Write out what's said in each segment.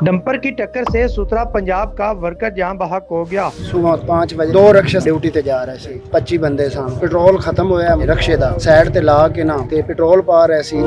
Dumper की टक्कर से सुथरा पंजाब का वर्कर जान बहक हो गया। सुबह 5 वजे 2 रक्शे ड्यूटी ते जा रहे सी 25 बंदे सन। पेट्रोल खत्म होया रक्शे दा साइड ते ला के ना ते पेट्रोल पा रहे सी।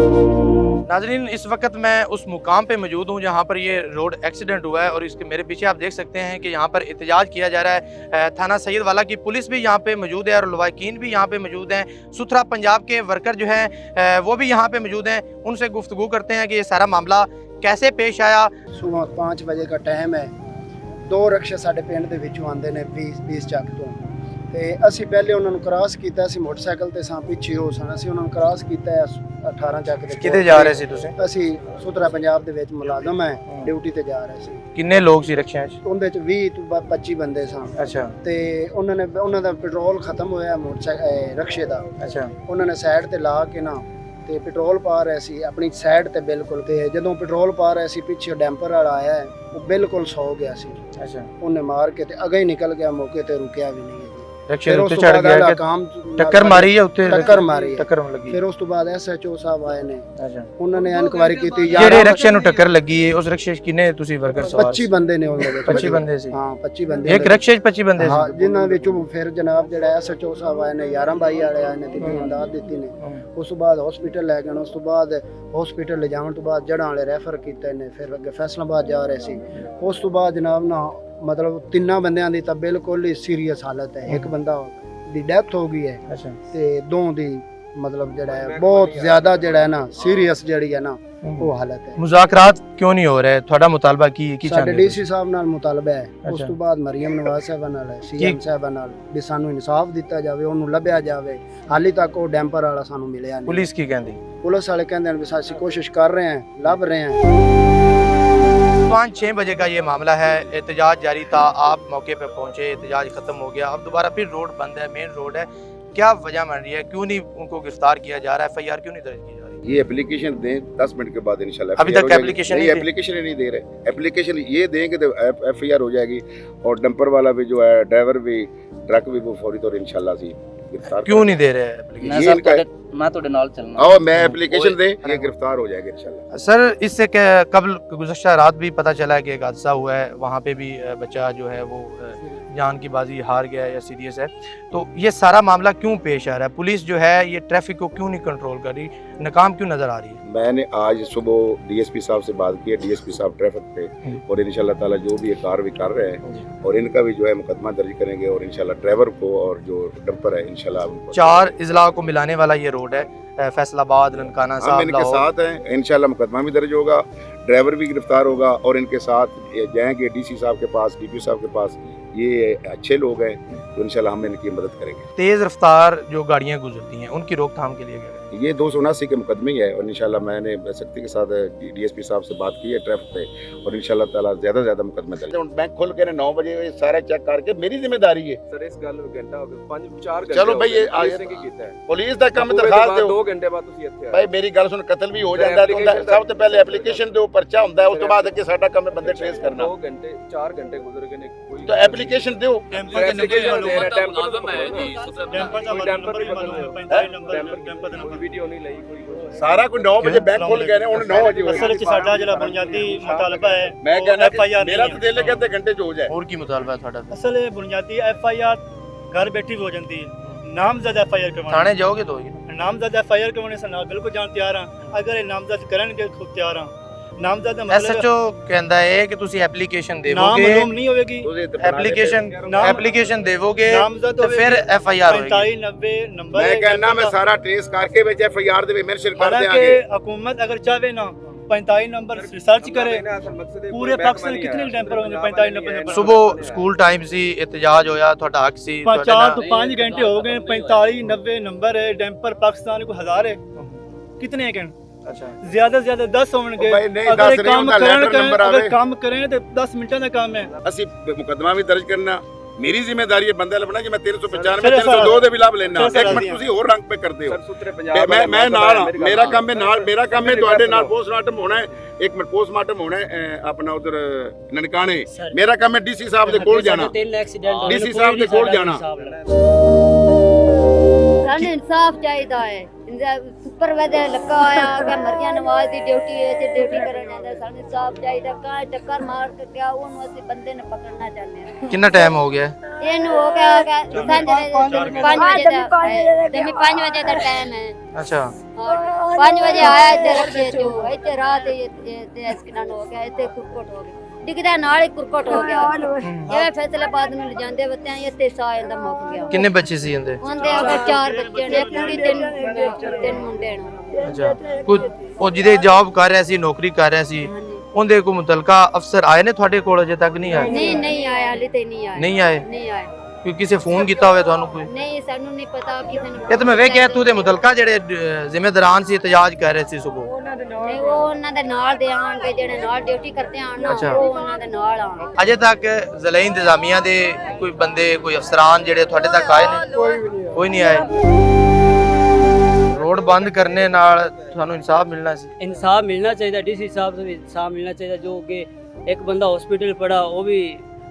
नाज़रीन, इस वक्त मैं उस मुकाम पे मौजूद हूँ जहाँ पर ये रोड एक्सीडेंट हुआ है और इसके मेरे पीछे आप देख सकते हैं कि यहाँ पर एहतजाज किया जा रहा है। थाना सैयद वाला की पुलिस भी यहाँ पे मौजूद है और लवाकिन भी यहाँ पे मौजूद हैं। सुथरा पंजाब के वर्कर जो हैं वो भी यहाँ पे मौजूद हैं। उनसे गुफ्तगू करते हैं कि ये सारा मामला कैसे पेश आया। सुबह 5 वजे का टाइम है। 2 रक्शे साडे पिंड दे विचों आंदे ने 20 ਚੱਕ ਤੋਂ ਤੇ ਅਸੀਂ ਪਹਿਲੇ ਉਹਨਾਂ ਨੂੰ ਕ੍ਰਾਸ ਕੀਤਾ ਸੀ। ਮੋਟਰਸਾਈਕਲ ਤੇ ਸਾਂ ਪਿੱਛੇ ਹੋ ਸਨ। ਅਸੀਂ ਉਹਨਾਂ ਨੂੰ ਕ੍ਰਾਸ ਕੀਤਾ 18 ਚੱਕ ਦੇ। ਕਿੱਥੇ ਜਾ ਰਹੇ ਸੀ ਤੁਸੀਂ? ਅਸੀਂ ਸੁਥਰਾ ਪੰਜਾਬ ਦੇ ਵਿੱਚ ਮੁਲਾਜ਼ਮ ਹੈ, ਡਿਊਟੀ ਤੇ ਜਾ ਰਹੇ ਸੀ। ਕਿੰਨੇ ਲੋਕ ਸੀ ਰਕਸ਼ਿਆਂ 'ਚ? ਉਹਦੇ ਚ 20 ਤੋਂ 25 ਬੰਦੇ ਸਨ। ਅੱਛਾ। ਤੇ ਉਹਨਾਂ ਦਾ ਪੈਟਰੋਲ ਖਤਮ ਹੋਇਆ ਮੋਟਰਸਾਈਕਲ ਰਕਸ਼ੇ ਦਾ। ਅੱਛਾ। ਉਹਨਾਂ ਨੇ ਸਾਈਡ ਤੇ ਲਾ ਕੇ ਨਾ ਤੇ ਪੈਟਰੋਲ ਪਾ ਰਹੇ ਸੀ ਆਪਣੀ ਸਾਈਡ ਤੇ ਬਿਲਕੁਲ। ਤੇ ਜਦੋਂ ਪੈਟਰੋਲ ਪਾ ਰਹੇ ਸੀ ਪਿੱਛੇ ਡੈਂਪਰ ਵਾਲਾ ਆਇਆ ਹੈ, ਉਹ ਬਿਲਕੁਲ ਸੌ ਗਿਆ ਸੀ। ਅੱਛਾ। ਉਹਨੇ ਮਾਰ ਕੇ ਤੇ ਅਗੇ ਹੀ ਨਿਕਲ ਗਿਆ, ਮੌਕੇ ਤੇ ਰੁਕਿਆ ਵੀ ਨਹੀਂ। रक्शे उत्ते चढ़ गया कि टक्कर मारी है? उत्ते टक्कर मारी है, टक्कर लगी। फिर उस तो बाद एसएचओ साहब आए ने। अच्छा। उन्होंने इनक्वायरी की थी। ਜਿਹੜੇ ਰਕਸ਼ੇ ਨੂੰ ਟੱਕਰ ਲੱਗੀ ਹੈ ਉਸ ਰਕਸ਼ੇ 'ਚ ਕਿੰਨੇ ਤੁਸੀਂ ਵਰਕਰ ਸਵਾਰ? 25 ਬੰਦੇ ਨੇ ਉਹਦੇ ਵਿੱਚ। 25 ਬੰਦੇ ਸੀ? ਹਾਂ 25 ਬੰਦੇ। ਇੱਕ ਰਕਸ਼ੇ 'ਚ 25 ਬੰਦੇ ਹਾਂ, ਸੀ? ਜਿਨ੍ਹਾਂ ਵਿੱਚੋਂ ਫਿਰ ਜਨਾਬ ਜਿਹੜਾ ਐਸਐਚਓ ਸਾਹਿਬ ਆਏ ਨੇ, 11 ਬਾਈ ਵਾਲੇ ਆਏ ਨੇ ਤੇ ਇਮਦਾਦ ਦਿੱਤੀ ਨੇ। ਉਸ ਤੋਂ ਬਾਅਦ ਹਸਪੀਟਲ ਲੈ ਗਏ। ਉਸ ਤੋਂ ਬਾਅਦ ਹਸਪੀਟਲ ਲੈ ਜਾਣ ਤੋਂ ਬਾਅਦ ਜੜਾਂ ਵਾਲੇ ਰੈਫਰ ਕੀਤੇ ਨੇ। ਫਿਰ ਅੱਗੇ ਫੈਸਲਾਬਾਦ ਜਾ ਰਹੇ ਸੀ। ਉਸ ਤੋਂ ਬਾਅਦ ਜਨਾਬ ਨਾ ਮਤਲਬ 3 ਬੰਦਿਆਂ ਦੀ ਤਾਂ ਬਿਲਕੁਲ ਹੀ ਸੀਰੀਅਸ ਹਾਲਤ ਹੈ। ਇੱਕ ਬੰਦਾ ਦੀ ਡੈਥ ਹੋ ਗਈ ਹੈ। ਅੱਛਾ। ਤੇ 2 ਦੀ ਮਤਲਬ ਜਿਹੜਾ ਹੈ ਬਹੁਤ ਜ਼ਿਆਦਾ ਜਿਹੜਾ ਹੈ ਨਾ ਸੀਰੀਅਸ ਜਿਹੜੀ ਹੈ ਨਾ ਉਹ ਹਾਲਤ ਹੈ। ਮੁਜ਼ਾਕਰਾਤ ਕਿਉਂ ਨਹੀਂ ਹੋ ਰਹੇ? ਤੁਹਾਡਾ ਮੁਤਾਲਬਾ ਕੀ ਸਾਡੇ ਚਾਹੁੰਦੇ? ਡੀਸੀ ਸਾਹਿਬ ਨਾਲ ਮੁਤਾਲਬਾ ਹੈ। ਉਸ ਤੋਂ ਬਾਅਦ ਮਰੀਮ ਨਵਾਜ਼ ਸਾਹਿਬਾ ਨਾਲ ਹੈ, ਸੀਐਮ ਸਾਹਿਬਾ ਨਾਲ ਵੀ ਸਾਨੂੰ ਇਨਸਾਫ ਦਿੱਤਾ ਜਾਵੇ, ਉਹਨੂੰ ਲੱਭਿਆ ਜਾਵੇ। ਹਾਲੇ ਤੱਕ ਉਹ ਡੈਂਪਰ ਵਾਲਾ ਸਾਨੂੰ ਮਿਲਿਆ ਨਹੀਂ। ਪੁਲਿਸ ਕੀ ਕਹਿੰਦੀ? ਪੁਲਿਸ ਵਾਲੇ ਕਹਿੰਦੇ ਨੇ ਵੀ ਅਸੀਂ ਕੋਸ਼ਿਸ਼ ਕਰ ਰਹੇ ਹਾਂ, ਲੱਭ ਰਹੇ ਹਾਂ। 5-6 बजे का ये मामला है। एहतजाज जारी था, आप मौके पे पहुंचे, एहतजाज खत्म हो गया, अब दोबारा फिर रोड बंद है, मेन रोड है। क्या वजह बन रही है? क्यों नहीं उनको गिरफ्तार किया जा रहा है? FIR क्यों नहीं दर्ज की जा रही? ये एप्लीकेशन दें 10 मिनट के बाद इंशाल्लाह। अभी तक एप्लीकेशन नहीं, एप्लीकेशन नहीं दे रहे। एप्लीकेशन ये देंगे तो FIR हो जाएगी और डंपर वाला भी जो है, ड्राइवर भी, ट्रक भी, वो फौरी तौर इंशाल्लाह से गिरफ्तार। क्यों नहीं दे रहे एप्लीकेशन? मैं तो नाल चलना और मैं एप्लीकेशन दे, ये गिरफ्तार हो जाएगा इंशाल्लाह। सर, इससे कबल गुज़श्ता रात भी पता चला कि एक हादसा हुआ है, वहाँ पे भी बच्चा जो है वो जान की बाजी हार गया या सीरियस है। तो ये सारा मामला क्यों पेश आ रहा है? पुलिस जो है ये ट्रैफिक को क्यों नहीं कंट्रोल कर रही? नाकाम क्यों नजर आ रही है? मैंने आज सुबह DSP साहब से बात की है। DSP साहब ट्रैफिक पे और इंशाल्लाह ताला जो भी ये कार्रवाई कर रहे हैं और इनका भी जो है मुकदमा दर्ज करेंगे और इंशाल्लाह ड्राइवर को और जो डंपर है इंशाल्लाह 4 इजला को मिलाने वाला ये रोड है, फैसलाबाद, ननकाना हम साहब, इनके साथ हैं। इंशाल्लाह मुकदमा भी दर्ज होगा, ड्राइवर भी गिरफ्तार होगा और इनके साथ जाएंगे DC साहब के पास, DPO साहब के पास। ये अच्छे लोग हैं तो इंशाल्लाह हम इनकी मदद करेंगे। तेज रफ्तार जो गाड़ियाँ गुजरती हैं उनकी रोकथाम के लिए क्या करें? ये 279 के मुकदमे ही है और इंशाल्लाह मैंने सख्ती के साथ DSP साहब से बात की है ट्रैफिक पे और इंशाल्लाह ताला ज़्यादा से ज़्यादा मुकदमे दर्ज। बैंक खोल के 9 बजे सारा चेक करके मेरी जिम्मेदारी है सर। इस गल ਨੂੰ ਘੰਟਾ ਹੋ ਗਿਆ, 5-4 ਘੰਟੇ। चलो भाई, ये ਕੀ ਕੀਤਾ ਹੈ? पुलिस ਦਾ ਕੰਮ ਦਰਖਾਸਤ ਦਿਓ। 2 ਘੰਟੇ ਬਾਅਦ ਤੁਸੀਂ ਇੱਥੇ ਆਏ। ਭਾਈ ਮੇਰੀ ਗੱਲ ਸੁਣ, ਕਤਲ ਵੀ ਹੋ ਜਾਂਦਾ ਹੈ ਤਾਂ ਸਭ ਤੋਂ ਪਹਿਲੇ ਐਪਲੀਕੇਸ਼ਨ ਦਿਓ, ਪਰਚਾ ਹੁੰਦਾ ਹੈ, ਉਸ ਤੋਂ ਬਾਅਦ ਅੱਗੇ ਸਾਡਾ ਕੰਮ ਹੈ ਬੰਦੇ ਟ੍ਰੇਸ ਕਰਨਾ। 2 ਘੰਟੇ 4 ਘੰਟੇ ਗੁਜ਼ਰ ਗਏ ਨੇ, ਕੋਈ ਤਾਂ ਐਪਲੀਕੇਸ਼ਨ ਦਿਓ। ਟੈਂਪਰ ਦਾ ਨੰਬਰ ਹੈ ਜੀ, ਟੈਂਪਰ ਦਾ ਨੰਬਰ ਵੀ ਮਾਲੂਮ ਹੈ, 45 ਨੰਬਰ ਦਾ ਨੰਬਰ ਵੀਡੀਓ ਨਹੀਂ ਲਈ ਕੋਈ। ਸਾਰਾ ਕੋਈ 9 ਵਜੇ ਬੈਂਕ ਖੁੱਲ ਗਏ ਨੇ, ਹੁਣ 9 ਵਜੇ ਹੋਏ। ਅਸਲ ਵਿੱਚ ਸਾਡਾ ਜਿਹੜਾ ਬੁਨਿਆਦੀ ਮੁਤਾਲਬਾ ਹੈ ਮੈਂ ਕਹਿੰਦਾ FIR ਮੇਰਾ ਤਾਂ ਦਿਲ ਹੈ ਕਿ ਅੱਧੇ ਘੰਟੇ ਚ ਹੋ ਜਾਏ। और की मुतालबा है थोड़ा? ਅਸਲ ਬੁਨਿਆਦੀ FIR घर बैठी भी हो जाती है। नामजद FIR करवाना, थाने जाओगे तो होगी। नामजद FIR करवाने से ना बिल्कुल जान तैयार हाँ। अगर ये नामजद करनगे खुद तैयार हाँ। नामजद ਦਾ ਮਤਲਬ SHO ਕਹਿੰਦਾ ਹੈ ਕਿ ਤੁਸੀਂ ਐਪਲੀਕੇਸ਼ਨ ਨਾਮ ਦੇਵੋਗੇ, ਮਾਲੂਮ ਨਹੀਂ ਹੋਵੇਗੀ। ਐਪਲੀਕੇਸ਼ਨ ਦੇਵੋਗੇ ਨਾਮਜ਼ਦ ਤੇ ਫਿਰ FIR ਹੋਏਗੀ। 45-90 ਨੰਬਰ ਮੈਂ ਕਹਿੰਦਾ ਮੈਂ ਸਾਰਾ ਟ੍ਰੇਸ ਕਰਕੇ ਵਿੱਚ FIR ਦੇ ਵਿੱਚ ਮੈਂਸ਼ਨ ਕਰ हालांकि ਦਿਆਂਗੇ। हुकूमत अगर चाहे ना 45 नंबर रिसर्च करे, पूरे पाकिस्तान में कितने टैंपर होंगे 45 नंबर। सुबह स्कूल टाइम सी, एहतजाज होया, ਤੁਹਾਡਾ ਹੱਕ ਸੀ। 4 तो 5 घंटे हो गए, 45-90 नंबर है डैम्पर। पाकिस्तान को 1000 है, कितने हैं? अच्छा, ज्यादा से ज्यादा 10 होंगे। भाई नहीं, अगर 10 नहीं काम होता, लेटर नंबर अगर आवे। काम करें तो 10 मिनटों का काम है। ਅਸੀਂ ਮੁਕਦਮਾ ਵੀ ਦਰਜ ਕਰਨਾ, ਮੇਰੀ ਜ਼ਿੰਮੇਵਾਰੀ ਹੈ ਬੰਦਾ ਲੱਭਣਾ ਕਿ ਮੈਂ 395 ਫਿਰ 302 ਦੇ ਵੀ ਲੱਭ ਲੈਣਾ। ਫਿਰ ਇੱਕ ਮਿੰਟ ਤੁਸੀਂ ਹੋਰ ਰੰਗ ਪੇ ਕਰਦੇ ਹੋ। ਸਰ ਸੁਤਰੇ ਪੰਜਾਬ ਮੈਂ ਨਾਲ ਹਾਂ, ਮੇਰਾ ਕੰਮ ਹੈ ਨਾਲ, ਮੇਰਾ ਕੰਮ ਹੈ ਤੁਹਾਡੇ ਨਾਲ ਪੋਸਟਮਾਰਟਮ ਹੋਣਾ ਹੈ। ਇੱਕ ਮਿੰਟ ਪੋਸਟਮਾਰਟਮ ਹੋਣਾ ਹੈ ਆਪਣਾ ਉਧਰ ਨਨਕਾਣੇ। ਮੇਰਾ ਕੰਮ ਹੈ DC ਸਾਹਿਬ ਦੇ ਕੋਲ ਜਾਣਾ, DC ਸਾਹਿਬ ਦੇ ਕੋਲ ਜਾਣਾ। ਸਾਨੂੰ ਇਨਸਾਫ ਚਾਹੀਦਾ ਹੈ। ਸੁਪਰਵਾਈਜ਼ਰ ਲੱਗਾ ਹੋਇਆ ਕਿ ਮਰੀਆਂ ਨਵਾਜ਼ ਦੀ ਡਿਊਟੀ ਹੈ ਤੇ ਡਿਊਟੀ ਕਰਨ ਜਾਂਦਾ ਸਾਨੂੰ ਸਾਫ ਚਾਹੀਦਾ ਕਾ ਟੱਕਰ ਮਾਰ ਕੇ ਗਿਆ ਉਹਨੂੰ ਅਸੀਂ ਬੰਦੇ ਨੂੰ ਪਕੜਨਾ ਚਾਹੁੰਦੇ ਹਾਂ ਕਿੰਨਾ ਟਾਈਮ ਹੋ ਗਿਆ? ਇਹਨੂੰ ਹੋ ਗਿਆ ਕਿ 5 ਵਜੇ ਦਾ 5 ਵਜੇ ਦਾ ਟਾਈਮ ਹੈ ਅੱਛਾ 5 ਵਜੇ ਆਇਆ ਇੱਥੇ ਰੱਖੇ ਜੋ ਇੱਥੇ ਰਾਤ ਤੇ ਐਕਸੀਡੈਂਟ ਹੋ ਗਿਆ ਇੱਥੇ ਕੁਰਕਟ ਹੋ ਗਿਆ ਡਿੱਗਦਾ ਨਾਲ ਹੀ ਕੁਰਕਟ ਹੋ ਗਿਆ ਜਿਵੇਂ ਫੈਸਲਾਬਾਦ ਨੂੰ ਲਿਜਾਂਦੇ ਬੱਤਿਆਂ ਇੱਥੇ ਸਾਹ ਇਹਦਾ ਮੁੱਕ ਗਿਆ ਕਿੰਨੇ ਬੱਚੇ ਸੀ ਇਹਦੇ? ਉਹਦੇ ਅਗਰ 4 ਬੱਚੇ ਨੇ ਕੁੜੀ ਤਿੰਨ ਮੁੰਡੇ ਨੇ ਅੱਛਾ ਕੁਝ ਉਹ ਜਿਹਦੇ ਜੌਬ ਕਰ ਰਿਹਾ ਸੀ ਨੌਕਰੀ ਕਰ ਰਿਹਾ ਸੀ ਉਹਦੇ ਕੋ ਮੁਤਲਕਾ ਅਫਸਰ ਆਏ ਨੇ ਤੁਹਾਡੇ ਕੋਲ ਅਜੇ ਤੱਕ ਨਹੀਂ ਆਏ? ਨਹੀਂ ਆਇਆ ਹਾਲੇ ਤੇ ਨਹੀਂ ਆਇਆ ਨਹੀਂ ਆਏ? ਨਹੀਂ ਆਇਆ ਕੋਈ ਕਿਸੇ ਫੋਨ ਕੀਤਾ ਹੋਵੇ ਤੁਹਾਨੂੰ ਕੋਈ? ਨਹੀਂ ਸਾਨੂੰ ਨਹੀਂ ਪਤਾ ਕਿਸੇ ਨੂੰ ਇਹ ਤਾਂ ਮੈਂ ਵੇਖਿਆ ਤੂੰ ਦੇ ਮੁਤਲਕਾ ਜਿਹੜੇ ਜ਼ਿੰਮੇਦਾਰਾਂ ਸੀ ਇਤਜਾਜ ਕਰ ਰਹੇ ਸੀ ਸੁਬਹ ਨਹੀਂ, ਉਹ ਉਹਨਾਂ ਦੇ ਨਾਲ ਦੇ ਆਣਗੇ ਜਿਹੜੇ ਨਾਲ ਡਿਊਟੀ ਕਰਦੇ ਆਣ ਨਾ ਅੱਛਾ। ਉਹ ਉਹਨਾਂ ਦੇ ਨਾਲ ਆਣਗੇ ਅਜੇ ਤੱਕ ਜ਼ਿਲ੍ਹਾ ਇੰਤਜ਼ਾਮੀਆਂ ਦੇ ਕੋਈ ਬੰਦੇ ਕੋਈ ਅਫਸਰਾਨ ਜਿਹੜੇ ਤੁਹਾਡੇ ਤੱਕ ਆਏ ਨੇ? ਕੋਈ ਨਹੀਂ ਆਏ। ਰੋਡ ਬੰਦ ਕਰਨੇ ਨਾਲ ਤੁਹਾਨੂੰ ਇਨਸਾਫ ਮਿਲਣਾ ਸੀ। इंसाफ मिलना चाहिए डीसी साहब से भी इंसाफ मिलना चाहिए जो कि एक बंदा हॉस्पिटल पड़ा वो भी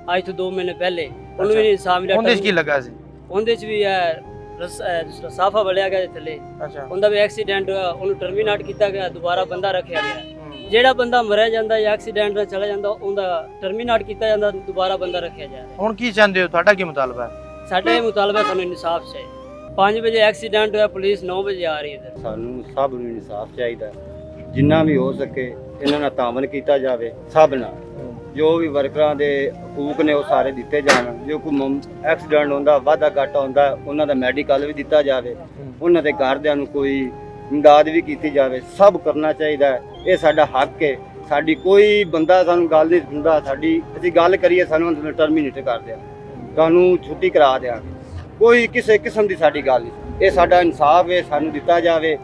आज तो 2 महीने पहले उन्होंने भी इंसाफ मिला ਉਹਦੇ 'ਚ ਕੀ ਲੱਗਾ ਸੀ? ਉਹਦੇ ਚ ਵੀ ਸਾਫਾ ਵਲਿਆ ਗਿਆ ਥੱਲੇ ਅੱਛਾ ਉਹਦਾ ਵੀ ਐਕਸੀਡੈਂਟ ਹੋਇਆ ਉਹਨੂੰ ਟਰਮੀਨੇਟ ਕੀਤਾ ਗਿਆ ਦੁਬਾਰਾ ਬੰਦਾ ਰੱਖਿਆ ਗਿਆ ਜਿਹੜਾ ਬੰਦਾ ਮਰਿਆ ਜਾਂਦਾ ਜਾਂ ਐਕਸੀਡੈਂਟ ਨਾਲ ਚਲਾ ਜਾਂਦਾ ਉਹਦਾ ਟਰਮੀਨੇਟ ਕੀਤਾ ਜਾਂਦਾ ਦੁਬਾਰਾ ਬੰਦਾ ਰੱਖਿਆ ਜਾ ਰਿਹਾ ਹੁਣ ਕੀ ਚਾਹੁੰਦੇ ਹੋ? ਤੁਹਾਡਾ ਕੀ ਮੁਤਾਲਬਾ ਹੈ? ਸਾਡਾ ਇਹ ਮੁਤਾਲਬਾ ਸਾਨੂੰ ਇਨਸਾਫ ਚਾਹੀਦਾ 5 ਵਜੇ ਐਕਸੀਡੈਂਟ ਹੋਇਆ ਪੁਲਿਸ 9 ਵਜੇ ਆ ਰਹੀ ਹੈ ਇੱਧਰ ਸਾਨੂੰ ਸਭ ਨੂੰ ਇਨਸਾਫ ਚਾਹੀਦਾ ਜਿੰਨਾ ਵੀ ਹੋ ਸਕੇ ਇਹਨਾਂ ਨਾਲ ਤਾਮਨ ਕੀਤਾ ਜਾਵੇ ਸਭ ਨਾਲ ਜੋ ਵੀ ਵਰਕਰਾਂ ਦੇ ਹਕੂਕ ਨੇ ਉਹ ਸਾਰੇ ਦਿੱਤੇ ਜਾਣ ਜੋ ਕੋਈ ਐਕਸੀਡੈਂਟ ਹੁੰਦਾ ਵਾਧਾ ਘਾਟਾ ਹੁੰਦਾ ਉਹਨਾਂ ਦਾ ਮੈਡੀਕਲ ਵੀ ਦਿੱਤਾ ਜਾਵੇ ਉਹਨਾਂ ਦੇ ਘਰਦਿਆਂ ਨੂੰ ਕੋਈ ਇਮਦਾਦ ਵੀ ਕੀਤੀ ਜਾਵੇ ਸਭ ਕਰਨਾ ਚਾਹੀਦਾ ਹੈ ਇਹ ਸਾਡਾ ਹੱਕ ਹੈ ਸਾਡੀ ਕੋਈ ਬੰਦਾ ਸਾਨੂੰ ਗੱਲ ਨਹੀਂ ਸੁਣਦਾ ਸਾਡੀ ਅਸੀਂ ਗੱਲ ਕਰੀਏ ਸਾਨੂੰ ਟਰਮੀਨੇਟ ਕਰ ਦਿਆ ਤੁਹਾਨੂੰ ਛੁੱਟੀ ਕਰਾ ਦਿਆਂਗੇ ਕੋਈ ਕਿਸੇ ਕਿਸਮ ਦੀ ਸਾਡੀ ਗੱਲ ਨਹੀਂ ਇਹ ਸਾਡਾ ਇਨਸਾਫ ਹੈ ਸਾਨੂੰ ਦਿੱਤਾ ਜਾਵੇ